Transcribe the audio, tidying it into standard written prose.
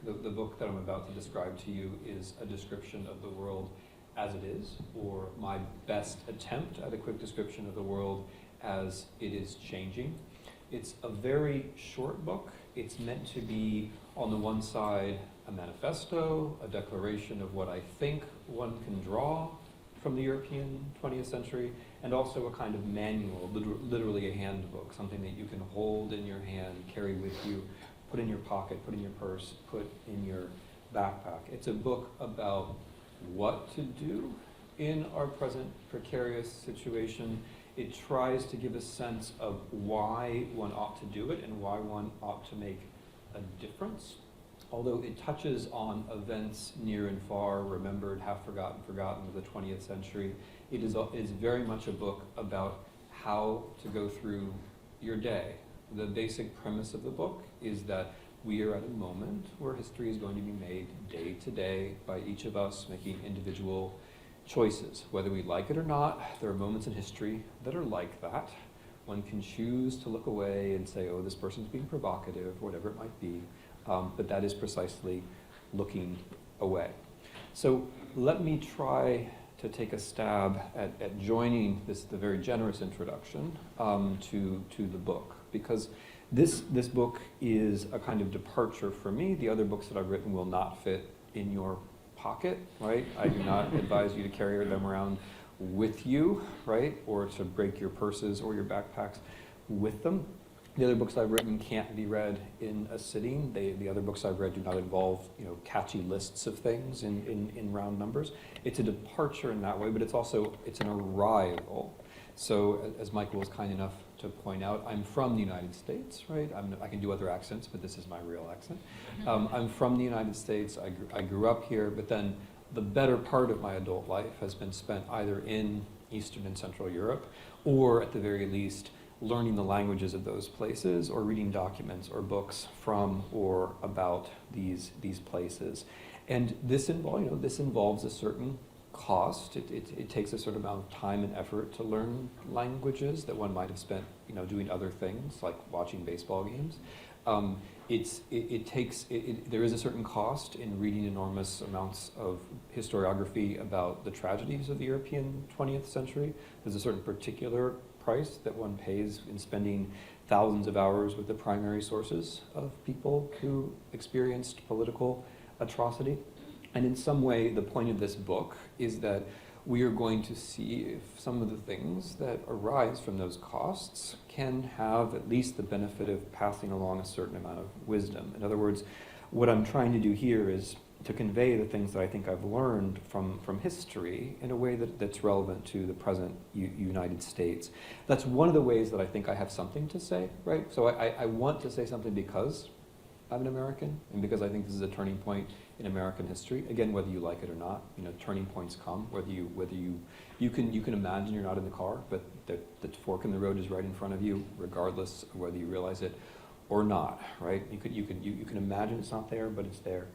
the book that I'm about to describe to you is a description of the world as it is, or my best attempt at a quick description of the world as it is changing. It's a very short book. It's meant to be, on the one side, a manifesto, a declaration of what I think one can draw from the European 20th century, and also a kind of manual, literally a handbook, something that you can hold in your hand, carry with you, put in your pocket, put in your purse, put in your backpack. It's a book about what to do in our present precarious situation. It tries to give a sense of why one ought to do it and why one ought to make a difference. Although it touches on events near and far, remembered, half forgotten, forgotten of the 20th century, it is very much a book about how to go through your day. The basic premise of the book is that we are at a moment where history is going to be made day to day by each of us making individual choices. Whether we like it or not, there are moments in history that are like that. One can choose to look away and say, oh, this person's being provocative, whatever it might be, but that is precisely looking away. So let me try to take a stab at joining the very generous introduction to the book, because this book is a kind of departure for me. The other books that I've written will not fit in your pocket, right? I do not advise you to carry them around with you, right? Or to break your purses or your backpacks with them. The other books I've written can't be read in a sitting. The other books I've read do not involve, catchy lists of things in round numbers. It's a departure in that way, but it's an arrival. So as Michael was kind enough to point out, I'm from the United States, right? I can do other accents, but this is my real accent. I'm from the United States. I grew up here, but then the better part of my adult life has been spent either in Eastern and Central Europe, or at the very least, learning the languages of those places, or reading documents or books from or about these places. And this involves a certain cost. It takes a certain amount of time and effort to learn languages that one might have spent doing other things like watching baseball games. There is a certain cost in reading enormous amounts of historiography about the tragedies of the European 20th century. There's a certain particular price that one pays in spending thousands of hours with the primary sources of people who experienced political atrocity. And in some way, the point of this book is that we are going to see if some of the things that arise from those costs can have at least the benefit of passing along a certain amount of wisdom. In other words, what I'm trying to do here is to convey the things that I think I've learned from history in a way that's relevant to the present United States. That's one of the ways that I think I have something to say, right? So I want to say something because I'm an American, and because I think this is a turning point in American history. Again, whether you like it or not, turning points come. Whether you can imagine you're not in the car, but the fork in the road is right in front of you, regardless of whether you realize it or not, right? You can imagine it's not there, but it's there.